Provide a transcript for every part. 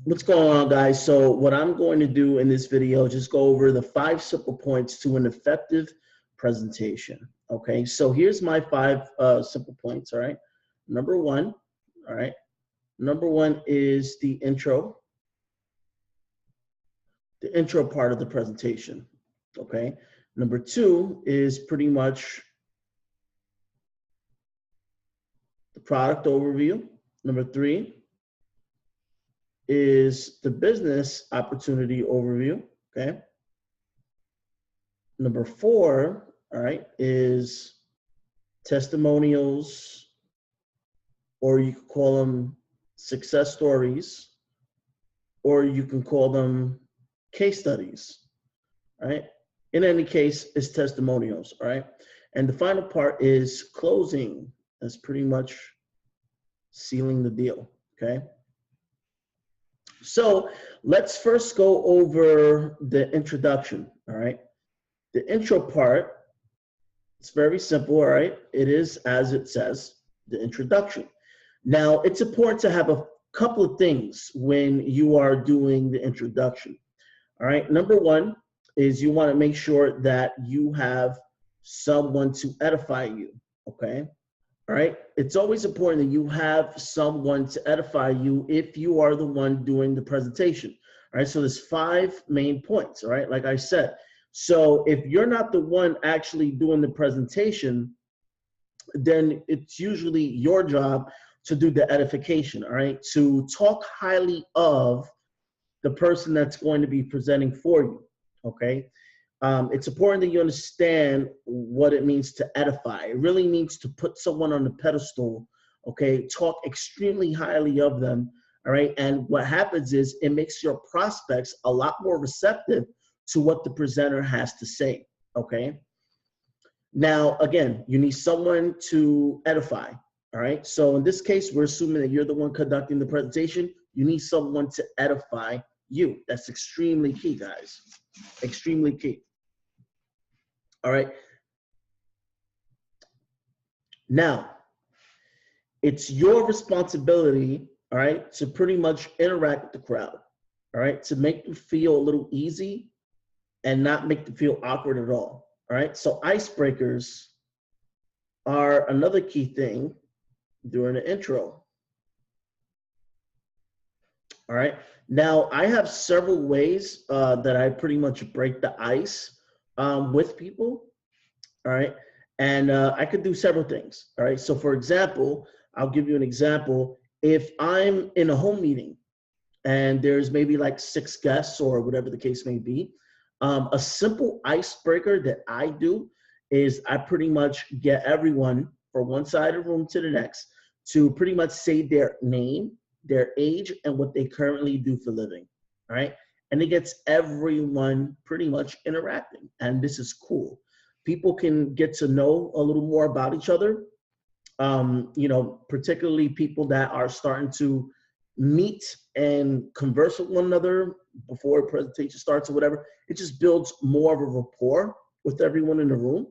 What's going on, guys? So what I'm going to do in this video, just go over the 5 simple points to an effective presentation. Okay, so here's my 5 simple points. All right, number one. All right, number one is the intro part of the presentation. Okay, number two is pretty much the product overview. Number three is the business opportunity overview. Okay. Number four, all right, is testimonials, or you could call them success stories, or you can call them case studies, right? In any case, it's testimonials, all right? And the final part is closing. That's pretty much sealing the deal, okay? So let's first go over the introduction, all right? The intro part, it's very simple, all right? It is as it says, the introduction. Now, it's important to have a couple of things when you are doing the introduction, all right? Number one is you want to make sure that you have someone to edify you, okay? All right? It's always important that you have someone to edify you if you are the one doing the presentation, all right? So there's 5 main points, all right? Like I said, so if you're not the one actually doing the presentation, then it's usually your job to do the edification, all right? To talk highly of the person that's going to be presenting for you, okay? It's important that you understand what it means to edify. It really means to put someone on the pedestal, okay? Talk extremely highly of them, all right? And what happens is it makes your prospects a lot more receptive to what the presenter has to say, okay? Now, again, you need someone to edify, all right? So in this case, we're assuming that you're the one conducting the presentation. You need someone to edify you. That's extremely key, guys, extremely key. All right. Now, it's your responsibility, all right, to pretty much interact with the crowd, all right, to make them feel a little easy and not make them feel awkward at all, all right? So icebreakers are another key thing during the intro, all right? Now, I have several ways that I pretty much break the ice with people, all right? And I could do several things, all right? So for example, I'll give you an example. If I'm in a home meeting and there's maybe like 6 guests or whatever the case may be, a simple icebreaker that I do is I pretty much get everyone from one side of the room to the next to pretty much say their name, their age, and what they currently do for a living, all right? And it gets everyone pretty much interacting, and this is cool. People can get to know a little more about each other, you know, particularly people that are starting to meet and converse with one another before a presentation starts or whatever. It just builds more of a rapport with everyone in the room,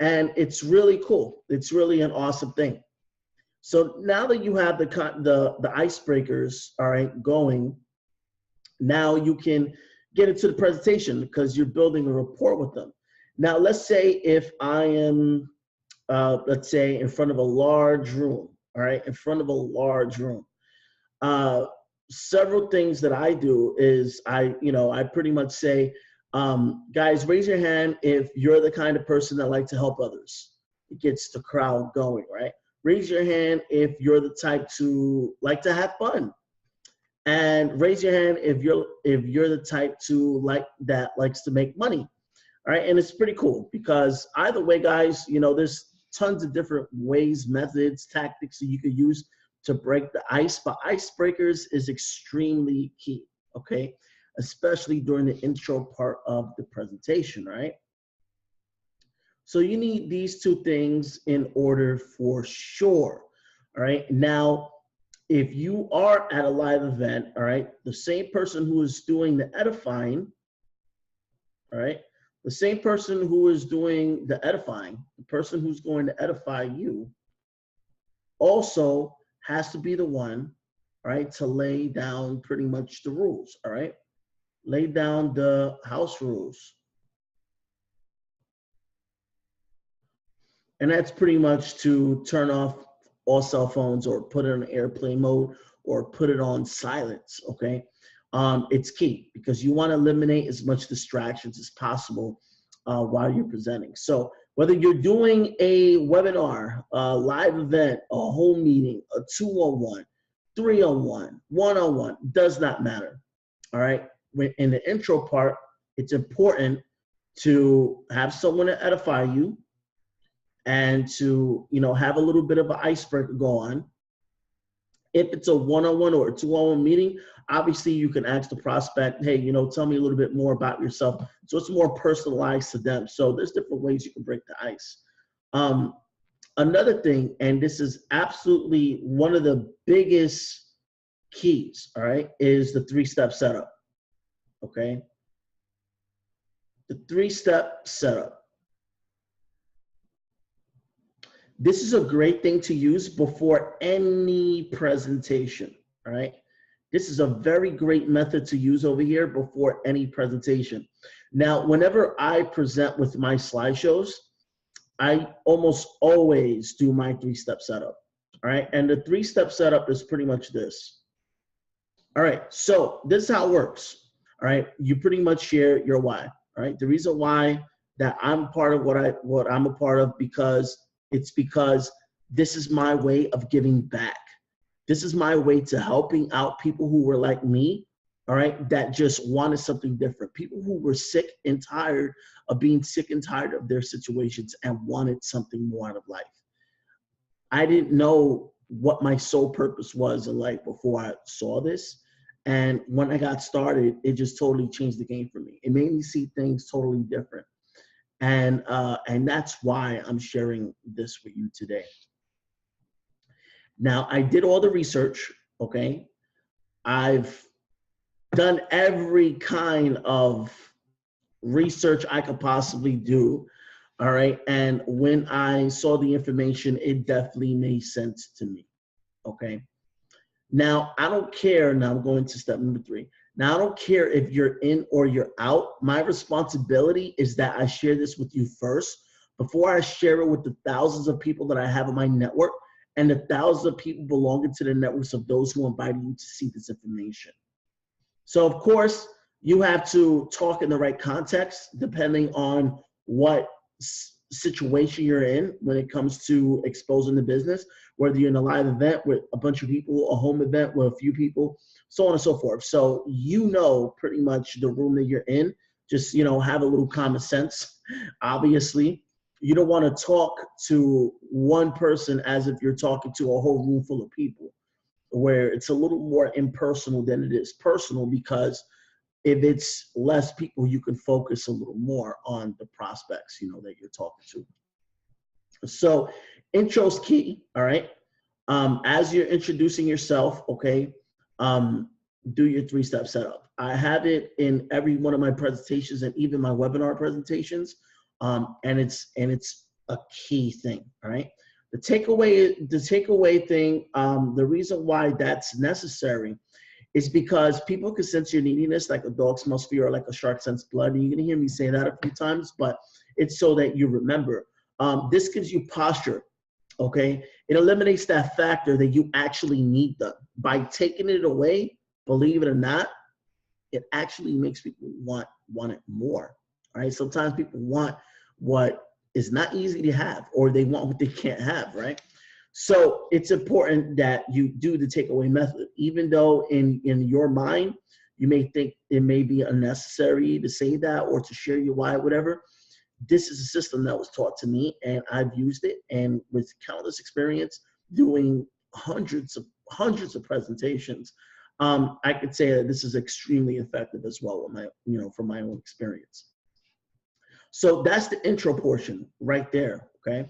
and it's really cool. It's really an awesome thing. So now that you have the icebreakers, all right, going, now you can get into the presentation because you're building a rapport with them. Now, let's say if I am, let's say, in front of a large room, all right, in front of a large room. Several things that I do is I pretty much say, guys, raise your hand if you're the kind of person that like to help others. It gets the crowd going, right? Raise your hand if you're the type to like to have fun. And raise your hand if you're the type to likes to make money. All right, and it's pretty cool because either way, guys, you know, there's tons of different ways, methods, tactics that you could use to break the ice, but icebreakers is extremely key, okay? Especially during the intro part of the presentation, right? So you need these 2 things in order for sure, all right? Now, if you are at a live event, all right, the same person who is doing the edifying, all right, the same person who is doing the edifying, the person who's going to edify you, also has to be the one all right, to lay down pretty much the rules, all right? Lay down the house rules. And that's pretty much to turn off all cell phones or put it on airplane mode or put it on silence, okay? It's key because you want to eliminate as much distractions as possible while you're presenting. So whether you're doing a webinar, a live event, a whole meeting, a 2-on-1, 3-on-1, 1-on-1, does not matter, all right? In the intro part, it's important to have someone to edify you and to, you know, have a little bit of an icebreaker go on. If it's a 1-on-1 or a 2-on-1 meeting, obviously you can ask the prospect, hey, you know, tell me a little bit more about yourself. So it's more personalized to them. So there's different ways you can break the ice. Another thing, and this is absolutely one of the biggest keys, all right, is the 3-step setup, okay? The 3-step setup. This is a great thing to use before any presentation, all right? This is a very great method to use over here before any presentation. Now, whenever I present with my slideshows, I almost always do my 3-step setup, all right? And the 3-step setup is pretty much this. All right, so this is how it works, all right? You pretty much share your why, all right? The reason why that I'm part of what I'm a part of because this is my way of giving back. This is my way to helping out people who were like me, all right, that just wanted something different. People who were sick and tired of being sick and tired of their situations and wanted something more out of life. I didn't know what my sole purpose was in life before I saw this. And when I got started, it just totally changed the game for me. It made me see things totally different. And that's why I'm sharing this with you today. Now, I did all the research, okay? I've done every kind of research I could possibly do, all right? And when I saw the information, it definitely made sense to me, okay? Now, I don't care, now I'm going to step number 3. Now, I don't care if you're in or you're out. My responsibility is that I share this with you first before I share it with the thousands of people that I have in my network and the thousands of people belonging to the networks of those who invited you to see this information. So, of course, you have to talk in the right context depending on what situation you're in when it comes to exposing the business, whether you're in a live event with a bunch of people, a home event with a few people, so on and so forth. So you know pretty much the room that you're in. Just, you know, have a little common sense. Obviously, you don't want to talk to one person as if you're talking to a whole room full of people, where it's a little more impersonal than it is personal, because if it's less people, you can focus a little more on the prospects, you know, that you're talking to. So intro's key, all right? As you're introducing yourself, okay, do your 3-step setup. I have it in every one of my presentations and even my webinar presentations, and it's a key thing, all right? The takeaway thing, the reason why that's necessary is because people can sense your neediness like a dog smells fear or like a shark scents blood. And you're gonna hear me say that a few times, but it's so that you remember. This gives you posture, okay? It eliminates that factor that you actually need them. By taking it away, believe it or not, it actually makes people want it more, all right? Sometimes people want what is not easy to have, or they want what they can't have, right? So it's important that you do the takeaway method, even though in your mind, you may think it may be unnecessary to say that or to share your why, whatever. This is a system that was taught to me and I've used it, and with countless experience doing hundreds of presentations, I could say that this is extremely effective as well with my, you know, from my own experience. So that's the intro portion right there, okay?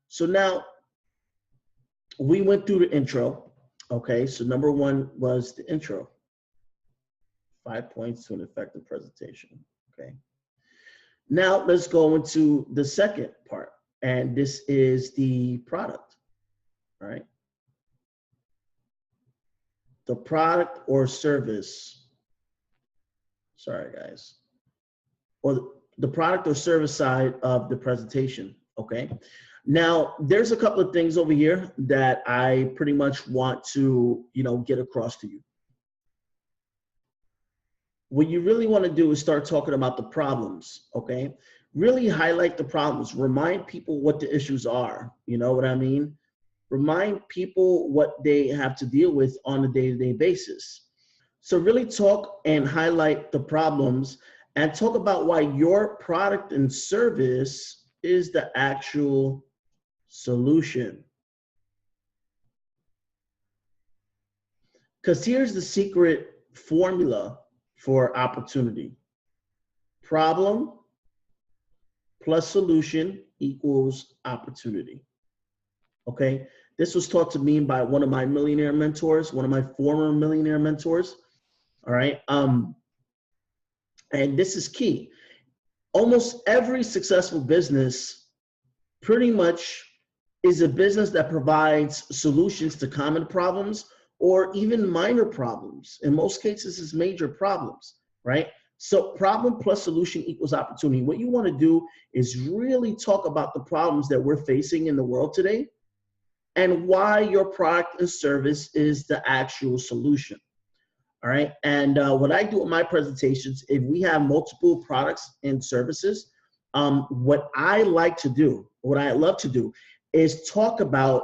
So now, we went through the intro, okay? So number 1 was the intro. 5 points to an effective presentation, okay? Now let's go into the second part, and this is the product, all right? the product or service, sorry guys, or the product or service side of the presentation, okay? Now, there's a couple of things over here that I pretty much want to, get across to you. What you really want to do is start talking about the problems, okay? Really highlight the problems. Remind people what the issues are, you know what I mean? Remind people what they have to deal with on a day-to-day basis. So really talk and highlight the problems and talk about why your product and service is the actual solution. Because here's the secret formula for opportunity. Problem plus solution equals opportunity. Okay, this was taught to me by one of my millionaire mentors, one of my former millionaire mentors. All right, and this is key. Almost every successful business pretty much is a business that provides solutions to common problems or even minor problems. In most cases, it's major problems, right? So problem plus solution equals opportunity. What you want to do is really talk about the problems that we're facing in the world today and why your product and service is the actual solution. All right. And what I do in my presentations, if we have multiple products and services, what I like to do, what I love to do is talk about,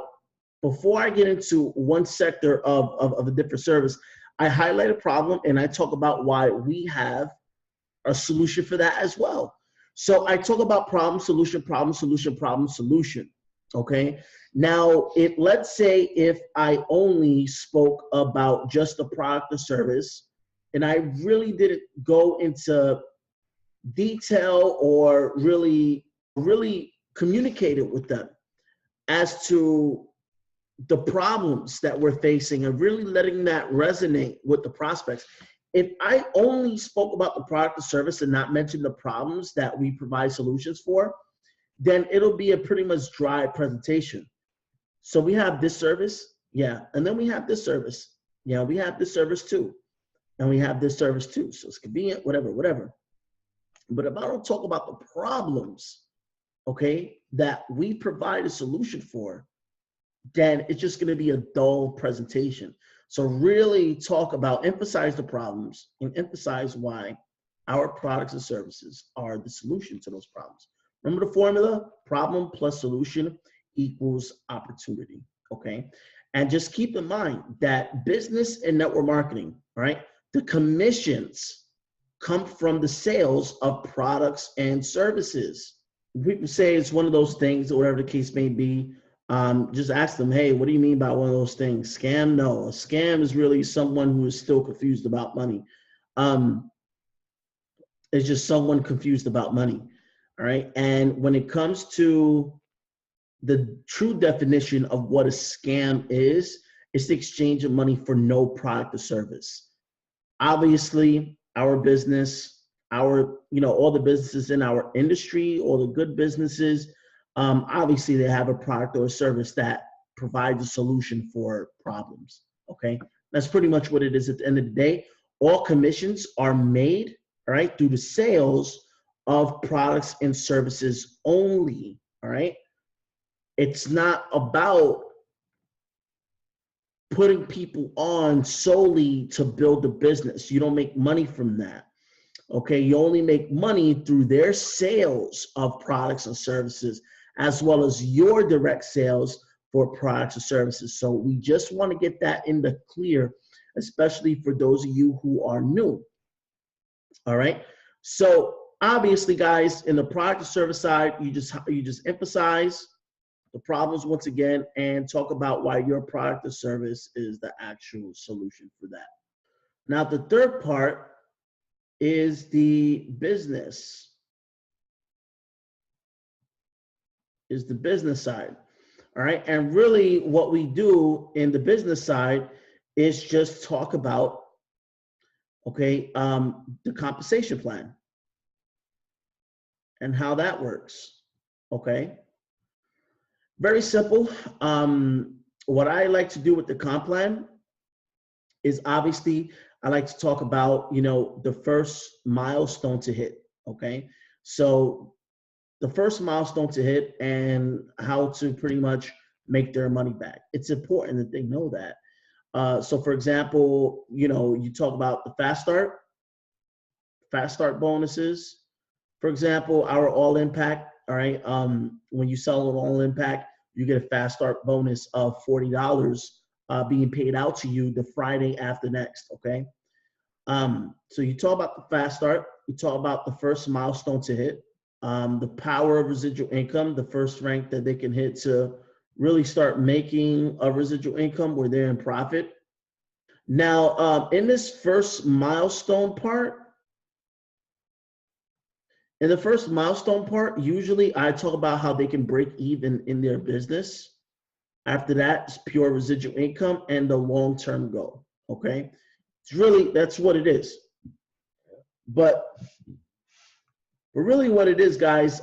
before I get into one sector of a different service, I highlight a problem and I talk about why we have a solution for that as well. So I talk about problem, solution, problem, solution, problem, solution. Okay. Now, let's say if I only spoke about just the product or service, and I really didn't go into detail or really communicate it with them as to the problems that we're facing and really letting that resonate with the prospects. If I only spoke about the product or service and not mention the problems that we provide solutions for, then it'll be a pretty much dry presentation. So we have this service, yeah, and then we have this service. Yeah, we have this service too, and we have this service too. So it's convenient, whatever. But if I don't talk about the problems, okay, that we provide a solution for, then it's just going to be a dull presentation. So really talk about, emphasize the problems and emphasize why our products and services are the solution to those problems. Remember the formula? Problem plus solution equals opportunity, okay? And just keep in mind that business and network marketing, right? The commissions come from the sales of products and services. People say it's one of those things, or whatever the case may be. Just ask them, hey, what do you mean by one of those things? Scam? No, a scam is really someone who is still confused about money. It's just someone confused about money, all right? And when it comes to the true definition of what a scam is, it's the exchange of money for no product or service. Obviously, our business, all the businesses in our industry, all the good businesses, obviously they have a product or a service that provides a solution for problems, okay? That's pretty much what it is at the end of the day. All commissions are made, all right, through the sales of products and services only, all right? It's not about putting people on solely to build a business. You don't make money from that. Okay, you only make money through their sales of products and services, as well as your direct sales for products and services. So we just want to get that in the clear, especially for those of you who are new. All right. So obviously, guys, in the product and service side, you just emphasize the problems once again and talk about why your product or service is the actual solution for that. Now, the third part is the business, side. All right. And really what we do in the business side is just talk about, okay, the compensation plan and how that works. Okay. Very simple. What I like to do with the comp plan is obviously I like to talk about, you know, the first milestone to hit. Okay. So the first milestone to hit and how to pretty much make their money back. It's important that they know that. So for example, you know, you talk about the fast start bonuses. For example, our all impact, all right. When you sell an all impact, you get a fast start bonus of $40 being paid out to you the Friday after next. Okay. So you talk about the fast start, you talk about the first milestone to hit, the power of residual income, the first rank that they can hit to really start making a residual income where they're in profit. Now, in this first milestone part, usually I talk about how they can break even in their business. After that, it's pure residual income and the long-term goal. Okay, it's really that's what it is. But really, what it is, guys,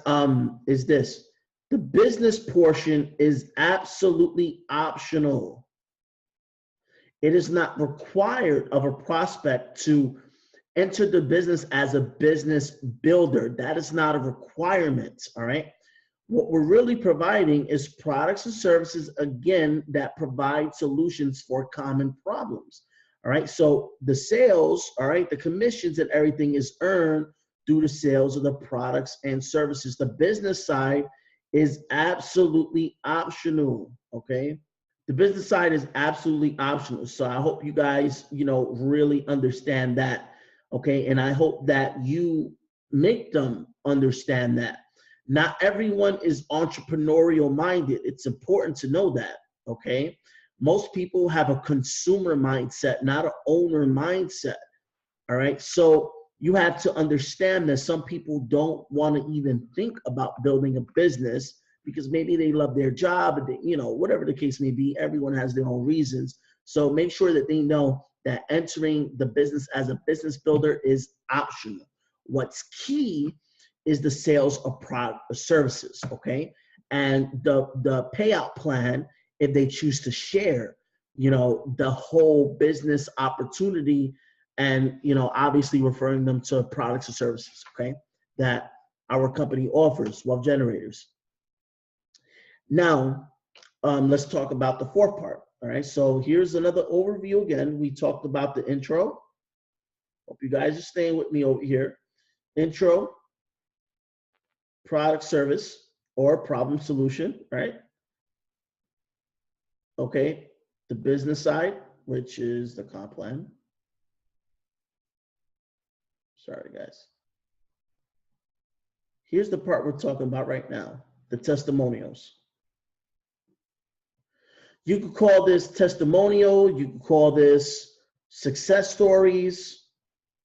is this: the business portion is absolutely optional. It is not required of a prospect to enter the business as a business builder. That is not a requirement, all right? What we're really providing is products and services, again, that provide solutions for common problems, all right? So the sales, all right, the commissions and everything is earned through the sales of the products and services. The business side is absolutely optional, okay? The business side is absolutely optional. So I hope you guys, you know, really understand that. Okay, and I hope that you make them understand that. Not everyone is entrepreneurial minded. It's important to know that, okay? Most people have a consumer mindset, not an owner mindset, all right? So you have to understand that some people don't want to even think about building a business because maybe they love their job, and they, you know, whatever the case may be, everyone has their own reasons. So make sure that they know that entering the business as a business builder is optional. What's key is the sales of product or services, okay? And the payout plan, if they choose to share, you know, the whole business opportunity and, you know, obviously referring them to products or services, okay, that our company offers, Wealth Generators. Now, let's talk about the fourth part. All right, so here's another overview again. We talked about the intro. Hope you guys are staying with me over here. Intro, product service, or problem solution, right? Okay, the business side, which is the comp plan. Sorry, guys. Here's the part we're talking about right now, the testimonials. You could call this testimonial, you could call this success stories,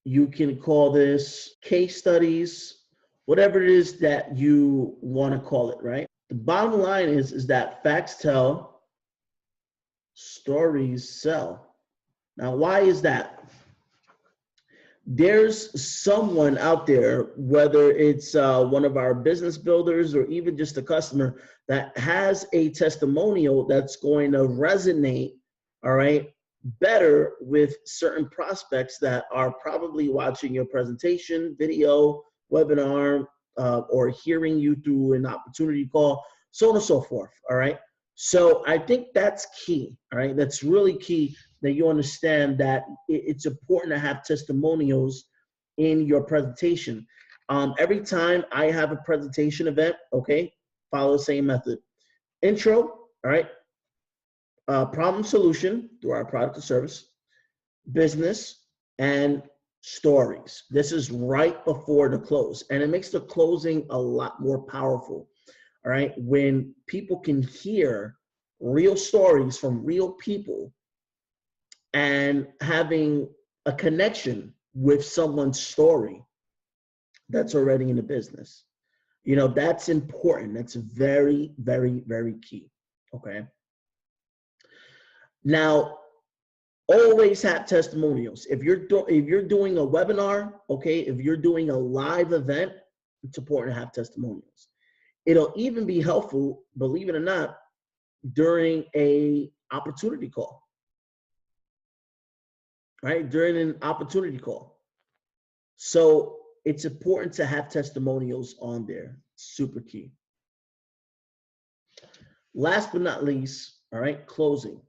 you can call this case studies, whatever it is that you want to call it, right? The bottom line is that facts tell, stories sell. Now, why is that? There's someone out there, whether it's one of our business builders or even just a customer, that has a testimonial that's going to resonate, all right, better with certain prospects that are probably watching your presentation, video, webinar, or hearing you through an opportunity call, so on and so forth, all right? So I think that's key, all right? That's really key, that you understand that it's important to have testimonials in your presentation. Every time I have a presentation event, okay, follow the same method. Intro, all right, problem solution through our product or service, business, and stories. This is right before the close, and it makes the closing a lot more powerful, all right? When people can hear real stories from real people and having a connection with someone's story that's already in the business. You know, that's important. That's very, very, very key, okay? Now, always have testimonials. If you're doing a webinar, okay, if you're doing a live event, it's important to have testimonials. It'll even be helpful, believe it or not, during a opportunity call. right, during an opportunity call. So it's important to have testimonials on there. Super key. Last but not least, all right, closing.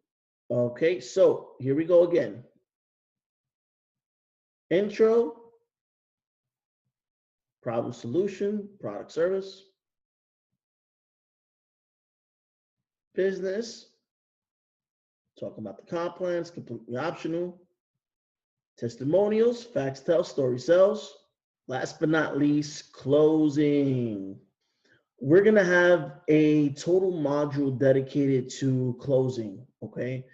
Okay, so here we go again. Intro, problem solution, product service, business, talking about the comp plans, completely optional, testimonials, facts tell, story sells. Last but not least, closing. We're going to have a total module dedicated to closing, okay?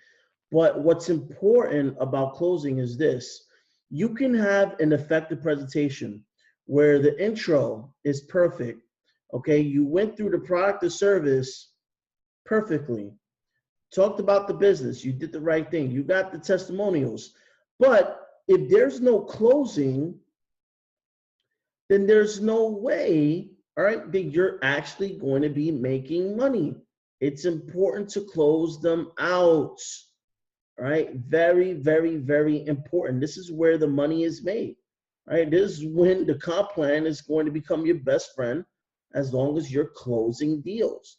But what's important about closing is this. You can have an effective presentation where the intro is perfect, okay? You went through the product or service perfectly, talked about the business, you did the right thing, you got the testimonials. But if there's no closing, then there's no way, all right, that you're actually going to be making money. It's important to close them out, all right? Very, very, very important. This is where the money is made, right? This is when the comp plan is going to become your best friend as long as you're closing deals.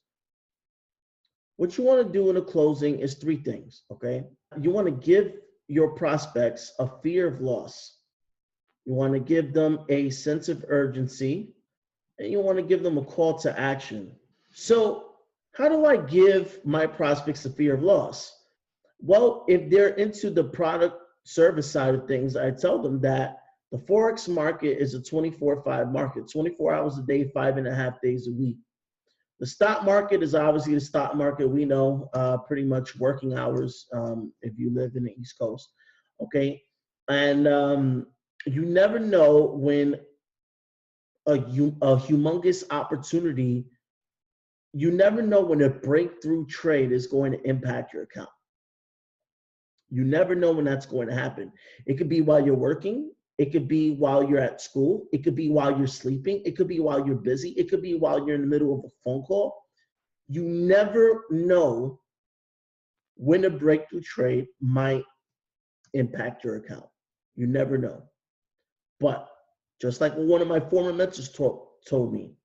What you want to do in a closing is three things, okay? You want to give your prospects a fear of loss. You want to give them a sense of urgency, and you want to give them a call to action. So how do I give my prospects a fear of loss? Well, if they're into the product service side of things, I tell them that the Forex market is a 24/5 market, 24 hours a day, 5.5 days a week. The stock market is obviously the stock market. We know pretty much working hours if you live in the East Coast, okay? And you never know when a humongous opportunity, you never know when a breakthrough trade is going to impact your account. You never know when that's going to happen. It could be while you're working. It could be while you're at school. It could be while you're sleeping. It could be while you're busy. It could be while you're in the middle of a phone call. You never know when a breakthrough trade might impact your account. You never know. But just like one of my former mentors told me,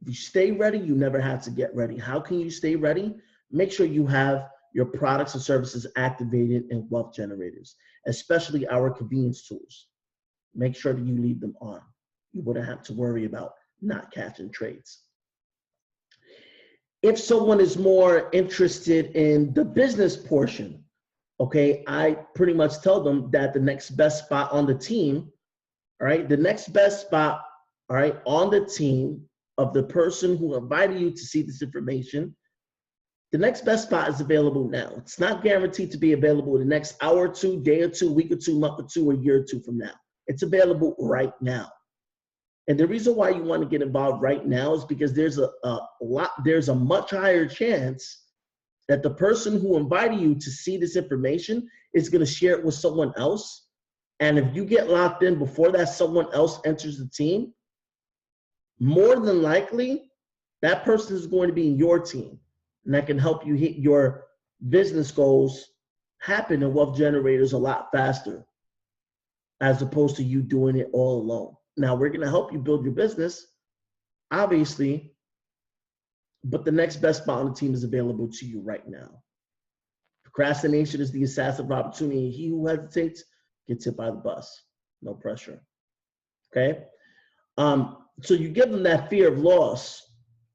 if you stay ready, you never have to get ready. How can you stay ready? Make sure you have your products and services activated in wealth generators, especially our convenience tools. Make sure that you leave them on. You wouldn't have to worry about not catching trades. If someone is more interested in the business portion, okay, I pretty much tell them that the next best spot on the team, all right, the next best spot, all right, on the team of the person who invited you to see this information, the next best spot is available now. It's not guaranteed to be available in the next hour or two, day or two, week or two, month or two, or year or two from now. It's available right now. And the reason why you want to get involved right now is because there's a much higher chance that the person who invited you to see this information is going to share it with someone else. And if you get locked in before that someone else enters the team, more than likely, that person is going to be in your team. And that can help you hit your business goals happen in wealth generators a lot faster, as opposed to you doing it all alone. Now, we're going to help you build your business, obviously, but the next best spot on the team is available to you right now. Procrastination is the assassin of opportunity. He who hesitates gets hit by the bus. No pressure. Okay? So you give them that fear of loss,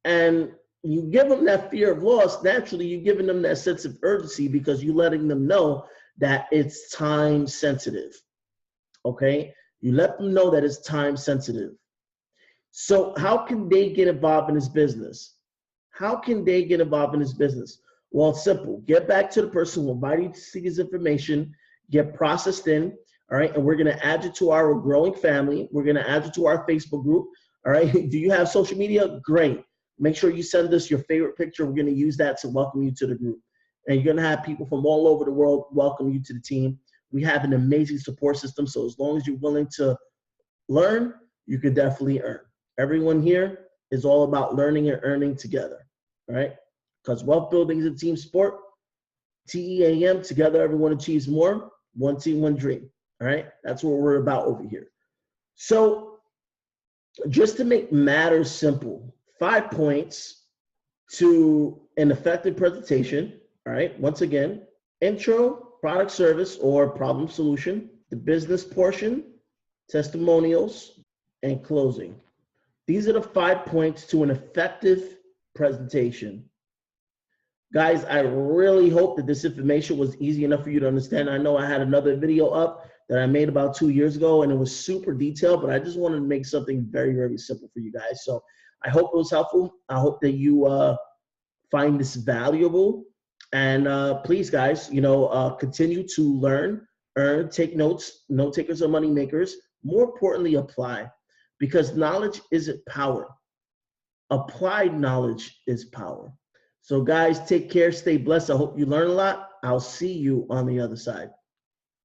and you give them that fear of loss, naturally you're giving them that sense of urgency because you're letting them know that it's time sensitive. Okay? You let them know that it's time sensitive. So how can they get involved in this business? How can they get involved in this business? Well, it's simple. Get back to the person who invited you to see this information, get processed in, all right? And we're going to add you to our growing family. We're going to add you to our Facebook group, all right? Do you have social media? Great. Make sure you send us your favorite picture. We're going to use that to welcome you to the group. And you're going to have people from all over the world welcome you to the team. We have an amazing support system, so as long as you're willing to learn, you can definitely earn. Everyone here is all about learning and earning together, all right? Because wealth building is a team sport. TEAM, together everyone achieves more. One team, one dream. All right, that's what we're about over here. So just to make matters simple, 5 points to an effective presentation. All right, once again, intro, product service or problem solution, the business portion, testimonials, and closing. These are the 5 points to an effective presentation. Guys, I really hope that this information was easy enough for you to understand. I know I had another video up that I made about 2 years ago, and it was super detailed, but I just wanted to make something very, very simple for you guys. So I hope it was helpful. I hope that you find this valuable. And please, guys, continue to learn, earn, take notes. Note takers are money makers. More importantly, apply, because knowledge isn't power. Applied knowledge is power. So guys, take care, stay blessed. I hope you learn a lot. I'll see you on the other side.